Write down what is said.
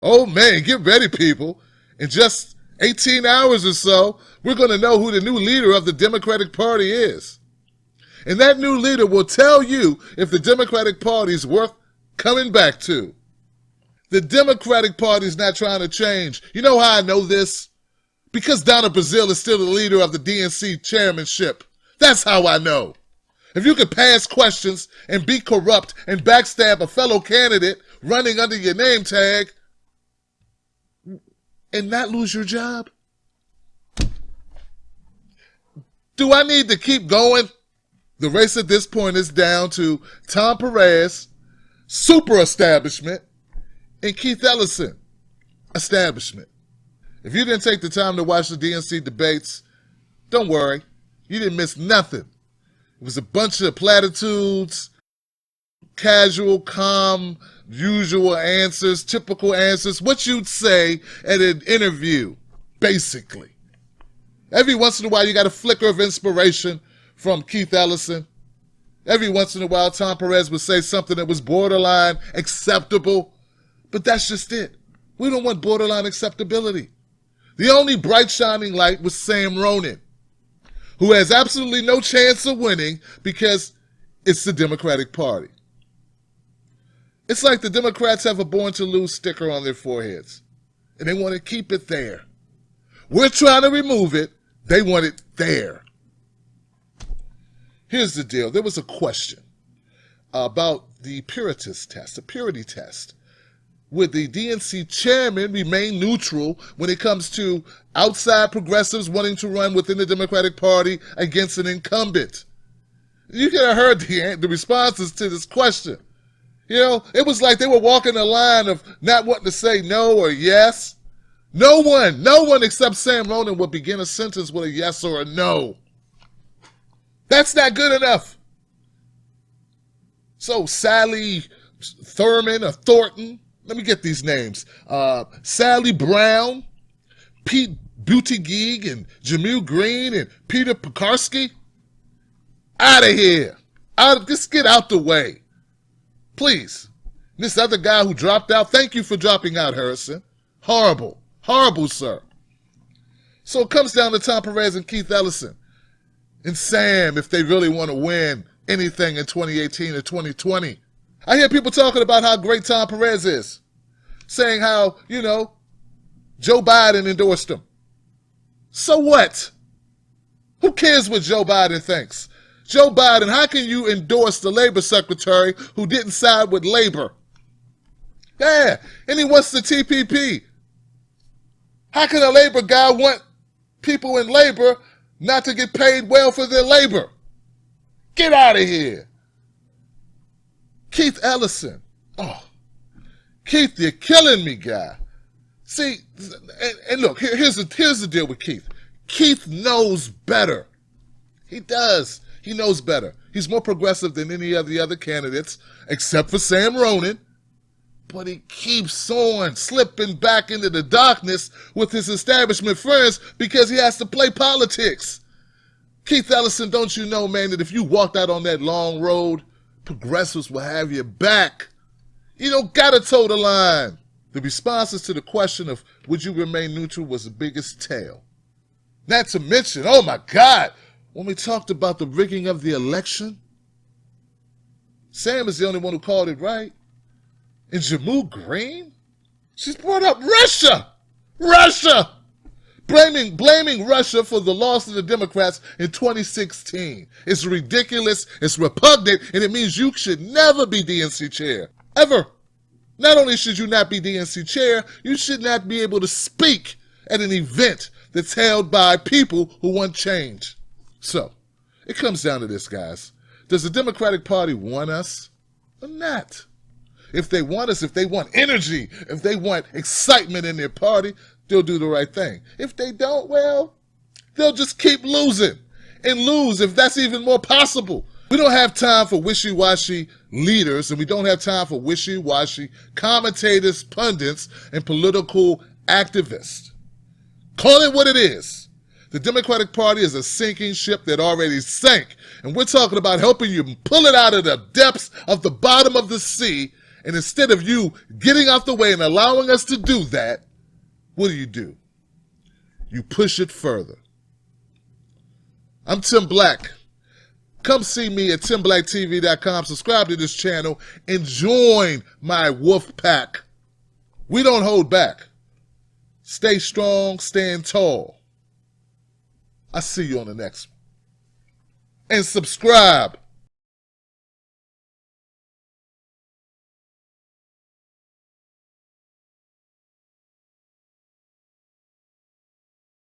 Oh man, get ready, people. In just 18 hours or so, we're going to know who the new leader of the Democratic Party is. And that new leader will tell you if the Democratic Party is worth coming back to. The Democratic Party is not trying to change. You know how I know this? Because Donna Brazile is still the leader of the DNC chairmanship. That's how I know. If you could pass questions and be corrupt and backstab a fellow candidate running under your name tag and not lose your job, do I need to keep going? The race at this point is down to Tom Perez, super establishment, and Keith Ellison, establishment. If you didn't take the time to watch the DNC debates, don't worry. You didn't miss nothing. It was a bunch of platitudes, casual, calm, usual answers, typical answers, what you'd say at an interview, basically. Every once in a while, you got a flicker of inspiration from Keith Ellison. Every once in a while, Tom Perez would say something that was borderline acceptable, but that's just it. We don't want borderline acceptability. The only bright shining light was Sam Ronan, who has absolutely no chance of winning because it's the Democratic Party. It's like the Democrats have a Born to Lose sticker on their foreheads, and they want to keep it there. We're trying to remove it. They want it there. Here's the deal. There was a question about the purity test. Would the DNC chairman remain neutral when it comes to outside progressives wanting to run within the Democratic Party against an incumbent? You could have heard the responses to this question. You know, it was like they were walking the line of not wanting to say no or yes. No one except Sam Ronan would begin a sentence with a yes or a no. That's not good enough. So Sally Thurman or Thornton, let me get these names. Sally Brown, Pete Buttigieg, and Jamil Green, and Peter Pekarsky. Out of here. Just get out the way. Please. This other guy who dropped out, thank you for dropping out, Harrison. Horrible. Horrible, sir. So it comes down to Tom Perez and Keith Ellison. And Sam, if they really want to win anything in 2018 or 2020. I hear people talking about how great Tom Perez is. Saying how, Joe Biden endorsed him. So what? Who cares what Joe Biden thinks? Joe Biden, how can you endorse the Labor Secretary who didn't side with Labor? Yeah, and he wants the TPP. How can a Labor guy want people in labor not to get paid well for their labor? Get out of here. Keith Ellison. Oh, Keith, you're killing me, guy. See, and look, here's the deal with Keith. Keith knows better. He does. He knows better. He's more progressive than any of the other candidates, except for Sam Ronan. But he keeps on slipping back into the darkness with his establishment friends because he has to play politics. Keith Ellison, don't you know, man, that if you walked out on that long road, progressives will have your back. You don't gotta toe the line. The responses to the question of would you remain neutral was the biggest tale. Not to mention, oh my God, when we talked about the rigging of the election, Sam is the only one who called it right. And Jamil Green? She's brought up Russia! Russia! Blaming Russia for the loss of the Democrats in 2016. It's ridiculous, it's repugnant, and it means you should never be DNC chair. Ever. Not only should you not be DNC chair, you should not be able to speak at an event that's held by people who want change. So, it comes down to this, guys. Does the Democratic Party want us or not? If they want us, if they want energy, if they want excitement in their party, they'll do the right thing. If they don't, well, they'll just keep losing and lose if that's even more possible. We don't have time for wishy-washy leaders, and we don't have time for wishy-washy commentators, pundits, and political activists. Call it what it is. The Democratic Party is a sinking ship that already sank, and we're talking about helping you pull it out of the depths of the bottom of the sea And instead of you getting out the way and allowing us to do that, what do? You push it further. I'm Tim Black. Come see me at timblacktv.com. Subscribe to this channel and join my wolf pack. We don't hold back. Stay strong, stand tall. I'll see you on the next one. And subscribe.